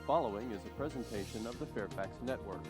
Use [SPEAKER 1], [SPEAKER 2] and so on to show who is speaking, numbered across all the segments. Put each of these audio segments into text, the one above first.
[SPEAKER 1] following is a presentation of the Fairfax Network.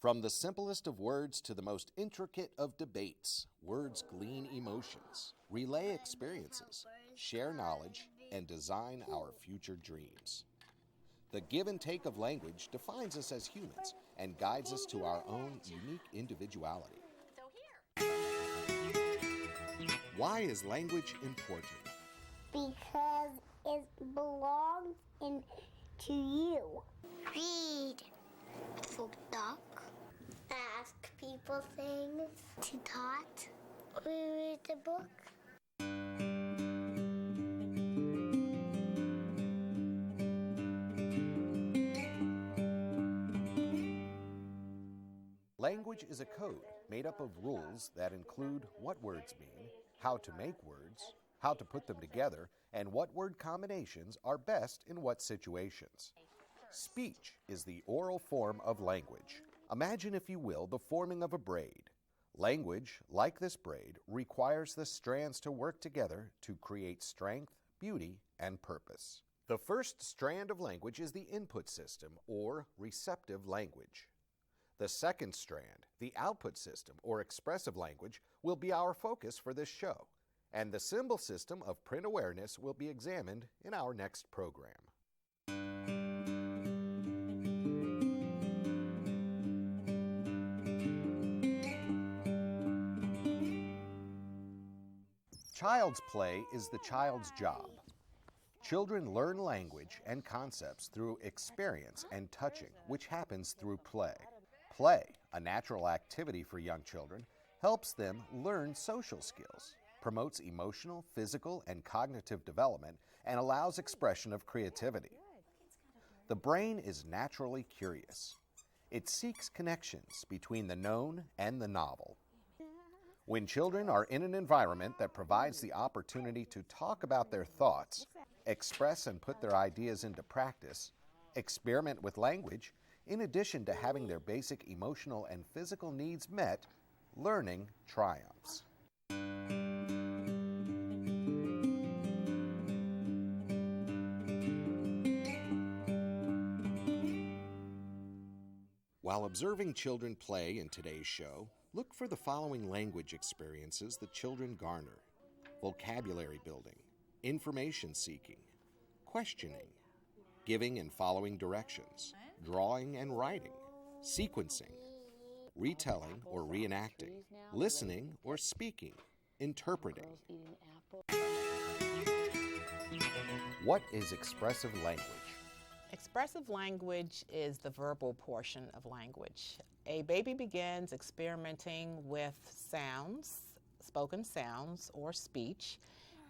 [SPEAKER 2] From the simplest of words to the most intricate of debates, words glean emotions, relay experiences, share knowledge, and design our future dreams. The give and take of language defines us as humans and guides us to our own unique individuality. Why is language important?
[SPEAKER 3] Because it belongs to you. Read. Talk. Ask people things. To talk. We read the book.
[SPEAKER 2] Language is a code made up of rules that include what words mean, how to make words, how to put them together, and what word combinations are best in what situations. Speech is the oral form of language. Imagine, if you will, the forming of a braid. Language, like this braid, requires the strands to work together to create strength, beauty, and purpose. The first strand of language is the input system, or receptive language. The second strand, the output system, or expressive language, will be our focus for this show, and the symbol system of print awareness will be examined in our next program. Child's play is the child's job. Children learn language and concepts through experience and touching, which happens through play. Play, a natural activity for young children, helps them learn social skills, promotes emotional, physical, and cognitive development, and allows expression of creativity. The brain is naturally curious. It seeks connections between the known and the novel. When children are in an environment that provides the opportunity to talk about their thoughts, express and put their ideas into practice, experiment with language, in addition to having their basic emotional and physical needs met, learning triumphs. While observing children play in today's show, look for the following language experiences the children garner: vocabulary building, information seeking, questioning, giving and following directions, drawing and writing, sequencing, retelling or reenacting, listening or speaking, interpreting. What is expressive language?
[SPEAKER 4] Expressive language is the verbal portion of language. A baby begins experimenting with sounds, spoken sounds or speech,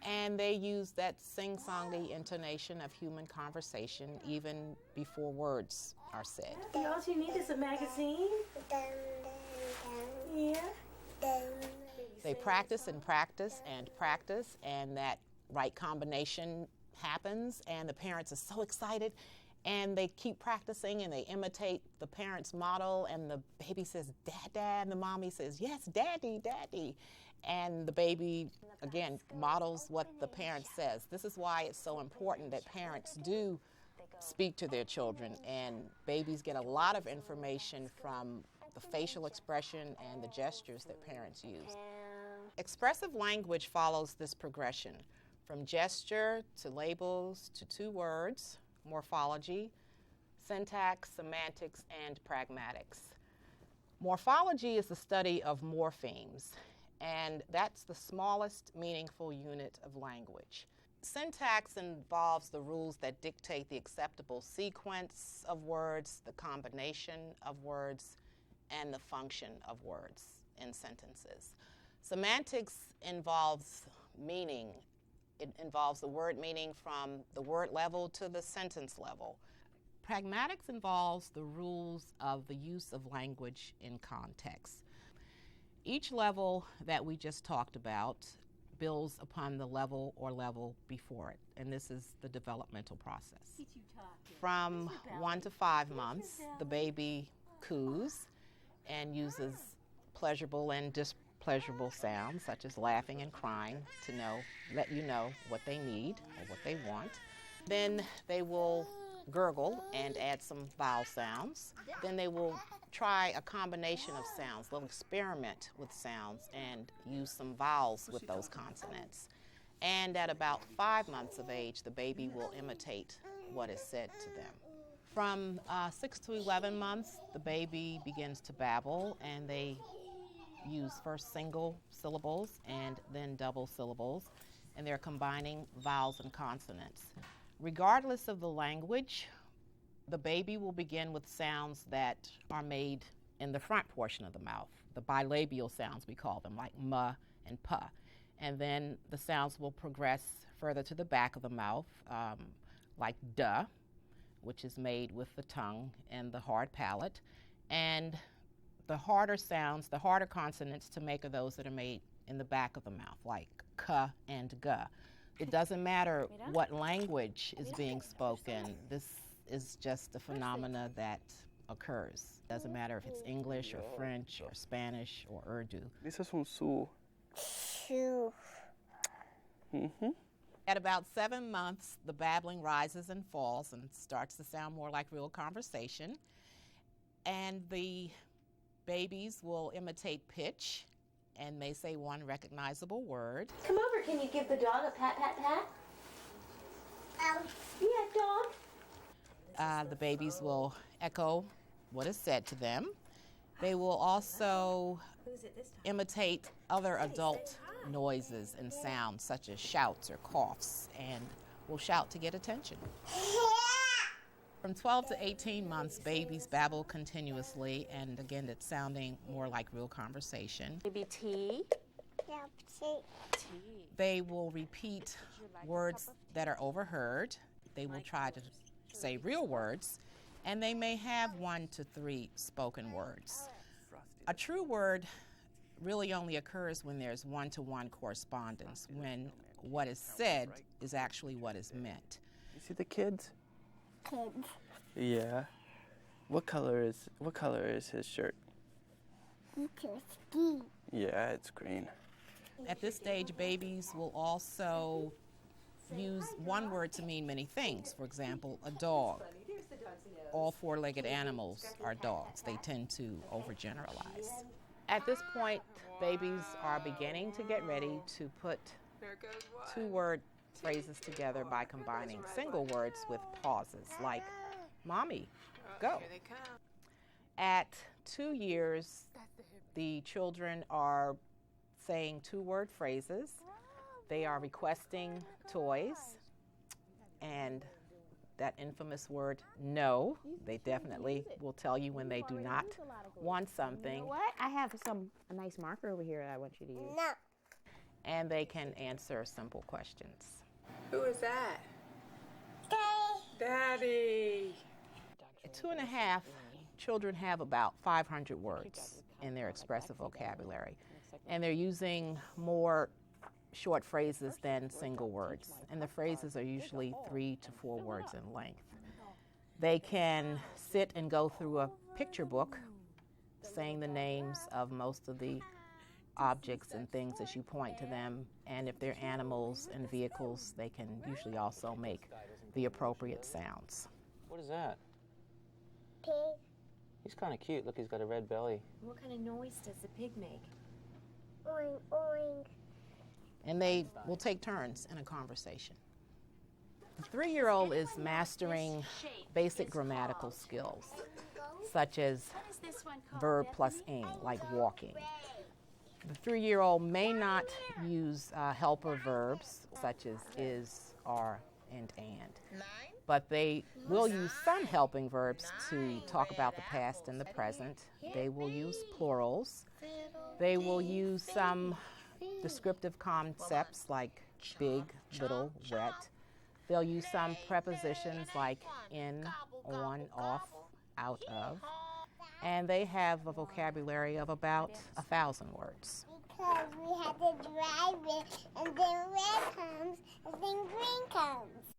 [SPEAKER 4] and they use that sing-songy intonation of human conversation even before words are said.
[SPEAKER 5] All you need is a magazine. Yeah.
[SPEAKER 4] They practice and practice and practice, and that right combination happens, and the parents are so excited, and they keep practicing and they imitate the parent's model, and the baby says, "Dad, Dad," and the mommy says, "Yes, Daddy, Daddy." And the baby, again, models what the parent says. This is why it's so important that parents do speak to their children, and babies get a lot of information from the facial expression and the gestures that parents use. Expressive language follows this progression from gesture to labels to two words: morphology, syntax, semantics, and pragmatics. Morphology is the study of morphemes, and that's the smallest meaningful unit of language. Syntax involves the rules that dictate the acceptable sequence of words, the combination of words, and the function of words in sentences. Semantics involves meaning It involves the word meaning from the word level to the sentence level. Pragmatics involves the rules of the use of language in context. Each level that we just talked about builds upon the level or level before it, and this is the developmental process. From 1 to 5 months, the baby coos and uses pleasurable and displeasurable sounds such as laughing and crying to let you know what they need or what they want. Then they will gurgle and add some vowel sounds. Then they will try a combination of sounds. They'll experiment with sounds and use some vowels with those consonants. And at about 5 months of age, the baby will imitate what is said to them. From 6 to 11 months, the baby begins to babble, and they use first single syllables and then double syllables, and they're combining vowels and consonants. Regardless of the language, the baby will begin with sounds that are made in the front portion of the mouth, the bilabial sounds we call them, like m and p. And then the sounds will progress further to the back of the mouth, like duh, which is made with the tongue and the hard palate. And the harder sounds, the harder consonants to make are those that are made in the back of the mouth, like k and g. It doesn't matter what language is being spoken. This is just a phenomena that occurs. Doesn't matter if it's English or French or Spanish or Urdu.
[SPEAKER 6] This is from Su.
[SPEAKER 3] Shoe.
[SPEAKER 4] At about 7 months, the babbling rises and falls and starts to sound more like real conversation. And the babies will imitate pitch and may say one recognizable word.
[SPEAKER 5] Come over, can you give the dog a pat, pat, pat? Yeah, dog.
[SPEAKER 4] The babies will echo what is said to them. They will also imitate other adult noises and sounds such as shouts or coughs, and will shout to get attention. From 12 to 18 months, babies babble continuously, and again, it's sounding more like real conversation.
[SPEAKER 5] Maybe tea.
[SPEAKER 3] Yep, see.
[SPEAKER 4] They will repeat words that are overheard. They will try to say real words, and they may have 1 to 3 spoken words. A true word really only occurs when there's one-to-one correspondence, when what is said is actually what is meant.
[SPEAKER 6] You see the kids?
[SPEAKER 3] Kids.
[SPEAKER 6] Yeah. What color is his shirt?
[SPEAKER 3] Ski.
[SPEAKER 6] Yeah, it's green.
[SPEAKER 4] At this stage, babies will also use one word to mean many things. For example, a dog. All four-legged animals are dogs. They tend to overgeneralize. At this point, babies are beginning to get ready to put two-word phrases together by combining single words with pauses, like, Mommy, go. At 2 years, the children are saying two-word phrases. They are requesting toys, and that infamous word, no. They definitely will tell you when they do not want something.
[SPEAKER 7] You know what? I have a nice marker over here that I want you to use.
[SPEAKER 3] No.
[SPEAKER 4] And they can answer simple questions.
[SPEAKER 8] Who is that?
[SPEAKER 3] Daddy.
[SPEAKER 8] Daddy.
[SPEAKER 4] At 2.5, children have about 500 words in their expressive vocabulary, and they're using more short phrases than single words, and the phrases are usually 3 to 4 words in length. They can sit and go through a picture book saying the names of most of the objects and things as you point to them, and if they're animals and vehicles, they can usually also make the appropriate sounds.
[SPEAKER 9] What is that?
[SPEAKER 3] Pig.
[SPEAKER 9] He's kind of cute. Look, he's got a red belly.
[SPEAKER 5] What kind of noise does the pig make?
[SPEAKER 3] Oing, oing.
[SPEAKER 4] And they will take turns in a conversation. The 3-year-old is mastering basic grammatical skills, such as verb plus ing, like walking. The 3-year-old may not use helper verbs, such as is, are, and. But they will use some helping verbs to talk about the past and the present. They will use plurals. They will use some descriptive concepts like big, little, wet. They'll use some prepositions like in, on, off, out of. And they have a vocabulary of about 1,000 words.
[SPEAKER 3] Because we had to drive it, and then red comes, and then green comes.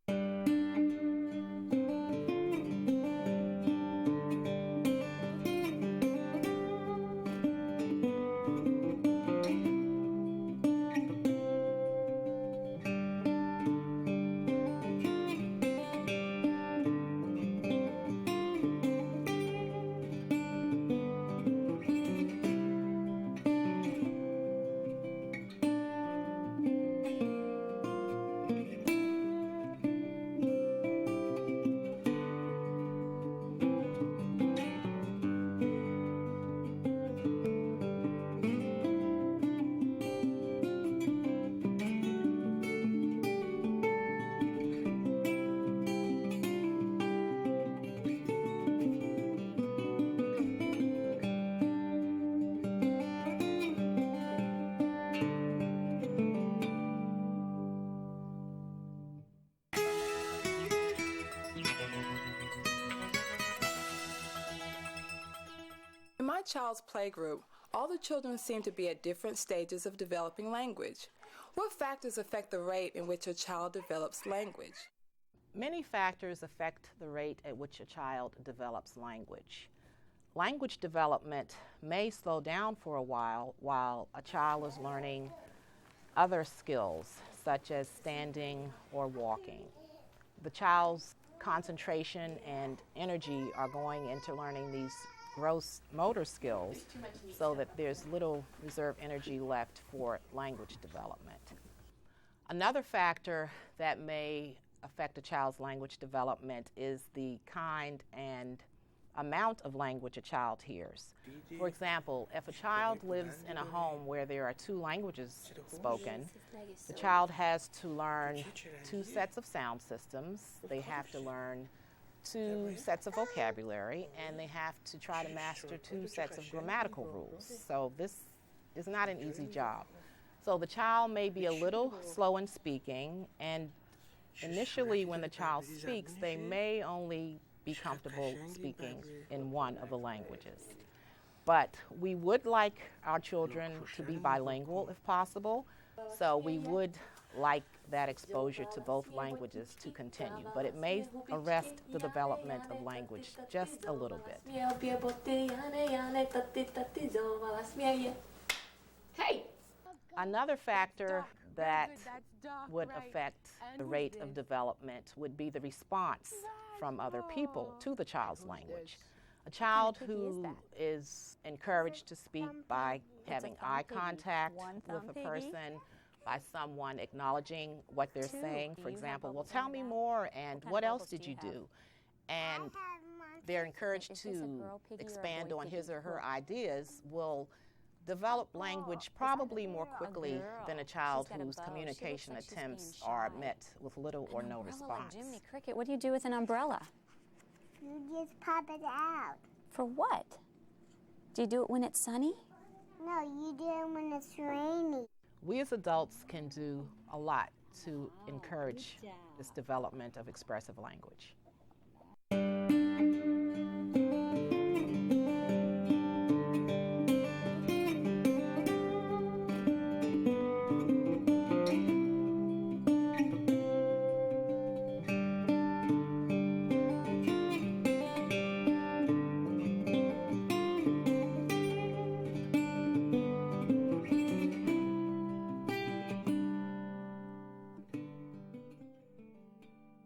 [SPEAKER 8] In my child's playgroup, all the children seem to be at different stages of developing language. What factors affect the rate in which a child develops language?
[SPEAKER 4] Many factors affect the rate at which a child develops language. Language development may slow down for a while a child is learning other skills, such as standing or walking. The child's concentration and energy are going into learning these gross motor skills so that there's little reserve energy left for language development. Another factor that may affect a child's language development is the kind and amount of language a child hears. For example, if a child lives in a home where there are 2 languages spoken, the child has to learn 2 sets of sound systems. They have to learn 2 sets of vocabulary, and they have to try to master 2 sets of grammatical rules. So this is not an easy job. So the child may be a little slow in speaking, and initially when the child speaks, they may only be comfortable speaking in one of the languages. But we would like our children to be bilingual if possible, so we would like that exposure to both languages to continue, but it may arrest the development of language just a little bit.
[SPEAKER 5] Hey!
[SPEAKER 4] Another factor that would affect the rate of development would be the response from other people to the child's language. A child who is encouraged to speak by having eye contact with a person, by someone acknowledging what they're saying, for example, well, tell me more, and what else did you do? And they're encouraged to expand on his or her ideas, will develop language probably more quickly than a child whose communication attempts are met with little or no response.
[SPEAKER 10] Jiminy Cricket, what do you do with an umbrella?
[SPEAKER 3] You just pop it out.
[SPEAKER 10] For what? Do you do it when it's sunny?
[SPEAKER 3] No, you do it when it's rainy.
[SPEAKER 4] We as adults can do a lot to encourage this development of expressive language.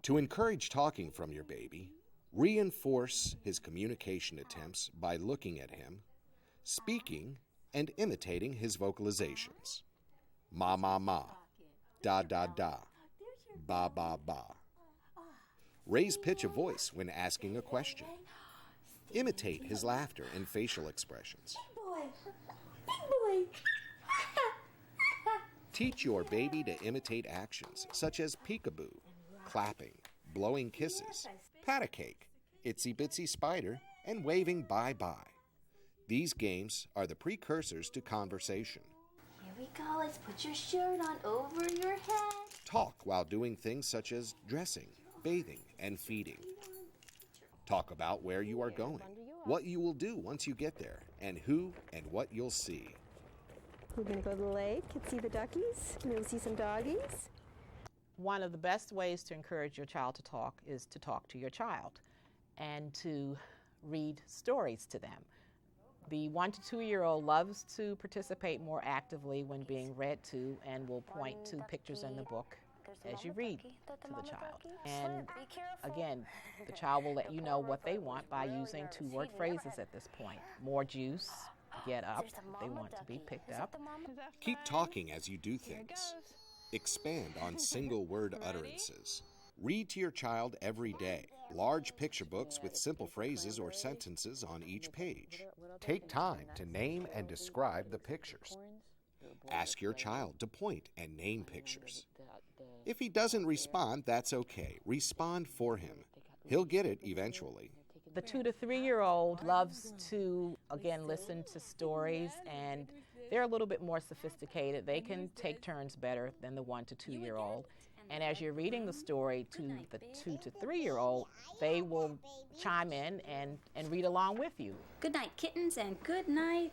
[SPEAKER 2] To encourage talking from your baby, reinforce his communication attempts by looking at him, speaking, and imitating his vocalizations. Ma, ma, ma, da, da, da, ba, ba, ba. Raise pitch of voice when asking a question. Imitate his laughter and facial expressions.
[SPEAKER 5] Big boy!
[SPEAKER 2] Teach your baby to imitate actions such as peekaboo, clapping, blowing kisses, pat a cake, itsy bitsy spider, and waving bye-bye. These games are the precursors to conversation.
[SPEAKER 5] Here we go. Let's put your shirt on over your head.
[SPEAKER 2] Talk while doing things such as dressing, bathing, and feeding. Talk about where you are going, what you will do once you get there, and who and what you'll see.
[SPEAKER 11] We're going to go to the lake and see the duckies. We'll see some doggies.
[SPEAKER 4] One of the best ways to encourage your child to talk is to talk to your child and to read stories to them. The 1 to 2 year old loves to participate more actively when being read to and will point to pictures in the book as you read to the child. And again, the child will let you know what they want by using 2-word phrases at this point. More juice, get up, they want to be picked up.
[SPEAKER 2] Keep talking as you do things. Expand on single-word utterances. Read to your child every day. Large picture books with simple phrases or sentences on each page. Take time to name and describe the pictures. Ask your child to point and name pictures. If he doesn't respond, that's okay. Respond for him. He'll get it eventually.
[SPEAKER 4] The 2 to 3 year old loves to, again, listen to stories, and they're a little bit more sophisticated. They can take turns better than the 1 to 2 year old. And as you're reading the story to the 2 to 3 year old, they will chime in and read along with you.
[SPEAKER 10] Good night, kittens, and good night,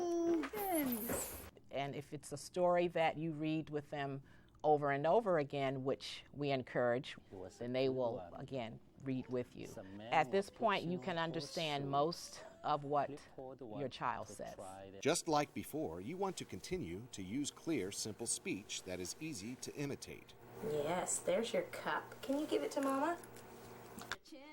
[SPEAKER 3] Mittens!
[SPEAKER 4] And if it's a story that you read with them over and over again, which we encourage, then they will, again, read with you. At this point, you can understand most of what your child says.
[SPEAKER 2] Just like before, you want to continue to use clear, simple speech that is easy to imitate.
[SPEAKER 5] Yes, there's your cup. Can you give it to Mama?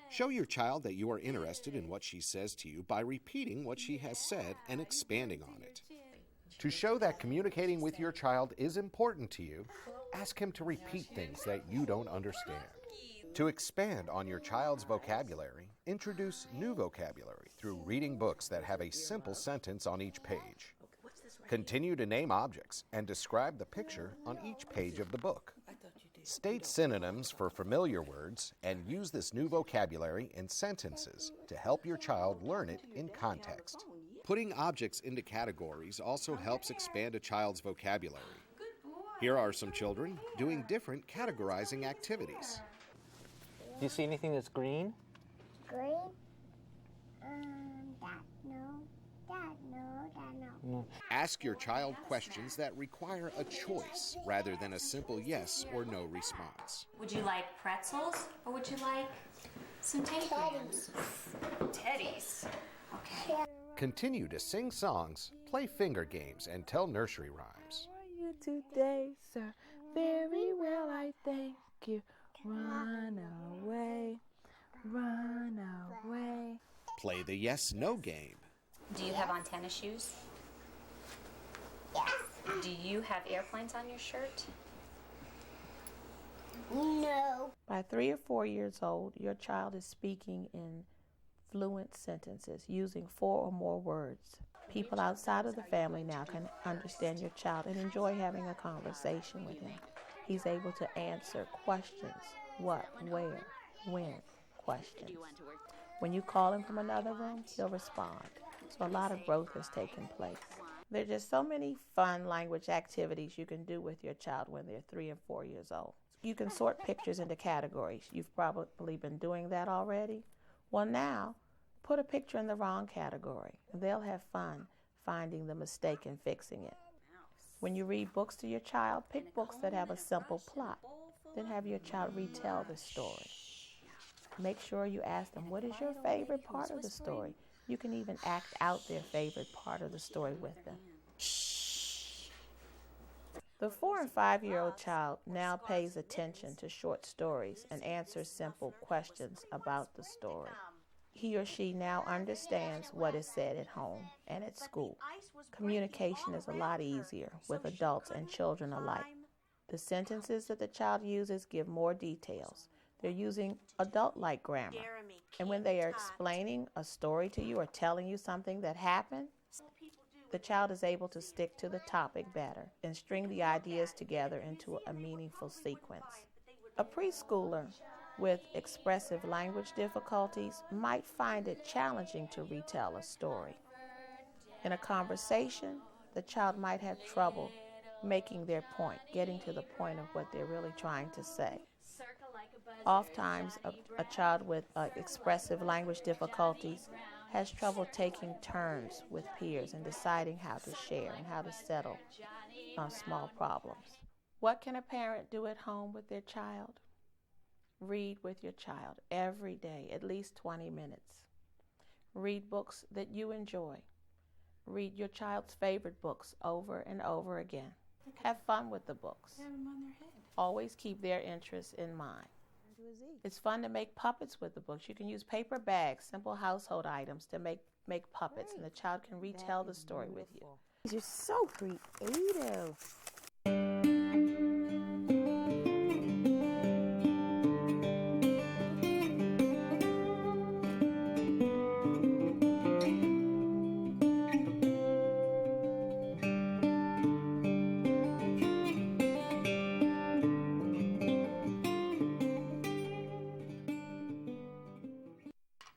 [SPEAKER 2] Show your child that you are interested in what she says to you by repeating what she has said and expanding on it. To show that communicating with your child is important to you, ask him to repeat things that you don't understand. To expand on your child's vocabulary, introduce new vocabulary through reading books that have a simple sentence on each page. Continue to name objects and describe the picture on each page of the book. State synonyms for familiar words and use this new vocabulary in sentences to help your child learn it in context. Putting objects into categories also helps expand a child's vocabulary. Here are some children doing different categorizing activities.
[SPEAKER 9] Do you see anything that's green?
[SPEAKER 3] Green? That no.
[SPEAKER 2] Ask your child questions that require a choice rather than a simple yes or no response.
[SPEAKER 5] Would you like pretzels or would you like some tangerines? Teddies. Okay.
[SPEAKER 2] Continue to sing songs, play finger games, and tell nursery rhymes.
[SPEAKER 6] How are you today, sir? Very well, I thank you. Run away, run away.
[SPEAKER 2] Play the yes-no game.
[SPEAKER 5] Do you have on tennis shoes?
[SPEAKER 3] Yes.
[SPEAKER 5] Do you have airplanes on your shirt?
[SPEAKER 3] No.
[SPEAKER 12] By 3 or 4 years old, your child is speaking in fluent sentences using 4 or more words. People outside of the family now can understand your child and enjoy having a conversation with him. He's able to answer questions, what, where, when, questions. When you call him from another room, he'll respond. So a lot of growth has taken place. There are just so many fun language activities you can do with your child when they're 3 and 4 years old. You can sort pictures into categories. You've probably been doing that already. Well, now, put a picture in the wrong category. They'll have fun finding the mistake and fixing it. When you read books to your child, pick books that have a simple plot. Then have your child retell the story. Make sure you ask them, what is your favorite part of the story? You can even act out their favorite part of the story with them. The 4 and 5 year old child now pays attention to short stories and answers simple questions about the story. He or she now understands what is said at home and at school. Communication is a lot easier with adults and children alike. The sentences that the child uses give more details. They're using adult-like grammar. And when they are explaining a story to you or telling you something that happened, the child is able to stick to the topic better and string the ideas together into a meaningful sequence. A preschooler with expressive language difficulties might find it challenging to retell a story. In a conversation, the child might have trouble making their point, getting to the point of what they're really trying to say. Oftentimes, a child with expressive language difficulties has trouble taking turns with peers and deciding how to share and how to settle on small problems. What can a parent do at home with their child? Read with your child every day, at least 20 minutes. Read books that you enjoy. Read your child's favorite books over and over again. Have fun with the books.
[SPEAKER 8] Have them on their head.
[SPEAKER 12] Always keep their interests in mind. It's fun to make puppets with the books. You can use paper bags, simple household items to make puppets, and the child can retell the story with you.
[SPEAKER 7] You're so creative.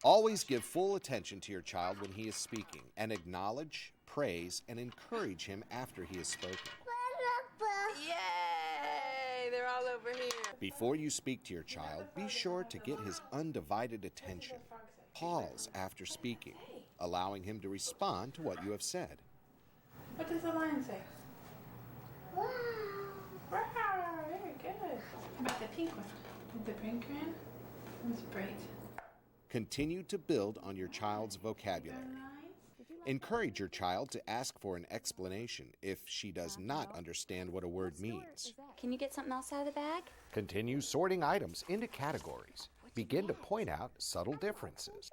[SPEAKER 2] Always give full attention to your child when he is speaking, and acknowledge, praise, and encourage him after he has spoken.
[SPEAKER 8] Yay! They're all over here.
[SPEAKER 2] Before you speak to your child, be sure to get his undivided attention. Pause after speaking, allowing him to respond to what you have said.
[SPEAKER 8] What does the lion say?
[SPEAKER 3] Wow.
[SPEAKER 8] Wow, very good. How about the pink one? With the pink crayon? That's bright.
[SPEAKER 2] Continue to build on your child's vocabulary. Encourage your child to ask for an explanation if she does not understand what a word means.
[SPEAKER 10] Can you get something else out of the bag?
[SPEAKER 2] Continue sorting items into categories. Begin to point out subtle differences.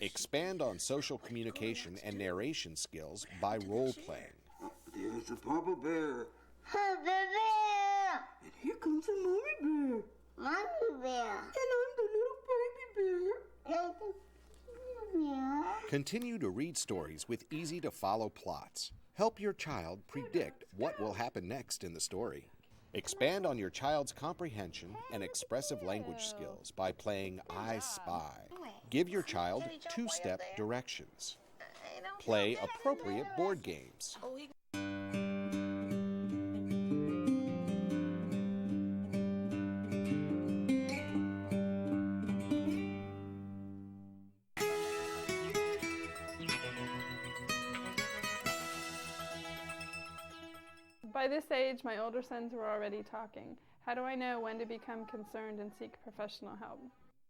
[SPEAKER 2] Expand on social communication and narration skills by role-playing.
[SPEAKER 13] There's a Papa Bear.
[SPEAKER 3] Papa Bear.
[SPEAKER 13] And here comes a Mommy Bear.
[SPEAKER 3] Mommy Bear.
[SPEAKER 13] And I'm the little baby bear.
[SPEAKER 2] Continue to read stories with easy-to-follow plots. Help your child predict what will happen next in the story. Expand on your child's comprehension and expressive language skills by playing I Spy. Give your child two-step directions. Play appropriate board games.
[SPEAKER 14] By this age, my older sons were already talking. How do I know when to become concerned and seek professional help?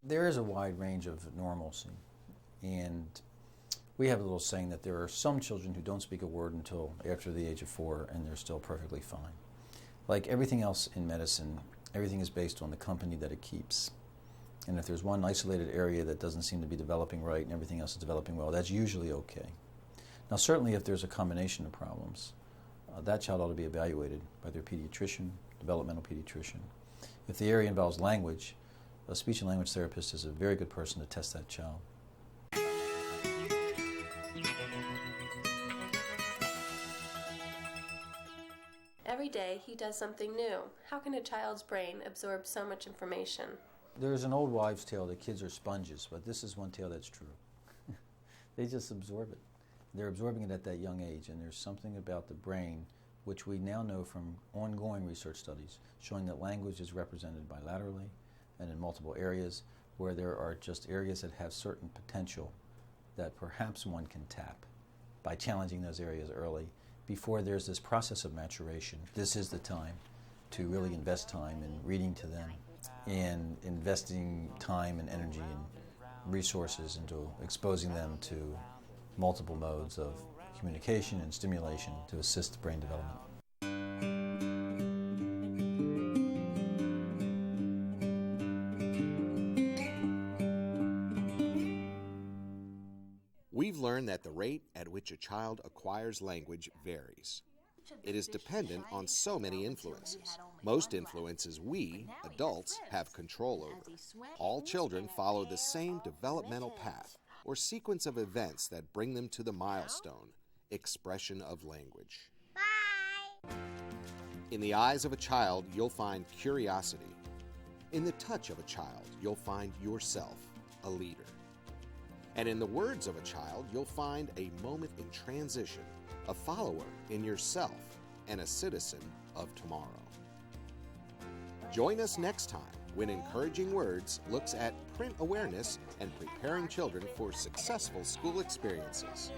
[SPEAKER 15] There is a wide range of normalcy, and we have a little saying that there are some children who don't speak a word until after the age of 4, and they're still perfectly fine. Like everything else in medicine, everything is based on the company that it keeps. And if there's one isolated area that doesn't seem to be developing right and everything else is developing well, that's usually okay. Now certainly if there's a combination of problems, that child ought to be evaluated by their pediatrician, developmental pediatrician. If the area involves language, a speech and language therapist is a very good person to test that child.
[SPEAKER 16] Every day he does something new. How can a child's brain absorb so much information?
[SPEAKER 15] There's an old wives' tale that kids are sponges, but this is one tale that's true. They just absorb it. They're absorbing it at that young age, and there's something about the brain, which we now know from ongoing research studies, showing that language is represented bilaterally and in multiple areas, where there are just areas that have certain potential that perhaps one can tap by challenging those areas early before there's this process of maturation. This is the time to really invest time in reading to them and investing time and energy and resources into exposing them to multiple modes of communication and stimulation to assist brain development.
[SPEAKER 2] We've learned that the rate at which a child acquires language varies. It is dependent on so many influences. Most influences we, adults, have control over. All children follow the same developmental path or sequence of events that bring them to the milestone, expression of language.
[SPEAKER 3] Bye!
[SPEAKER 2] In the eyes of a child, you'll find curiosity. In the touch of a child, you'll find yourself, a leader. And in the words of a child, you'll find a moment in transition, a follower in yourself, and a citizen of tomorrow. Join us next time when Encouraging Words looks at print awareness and preparing children for successful school experiences.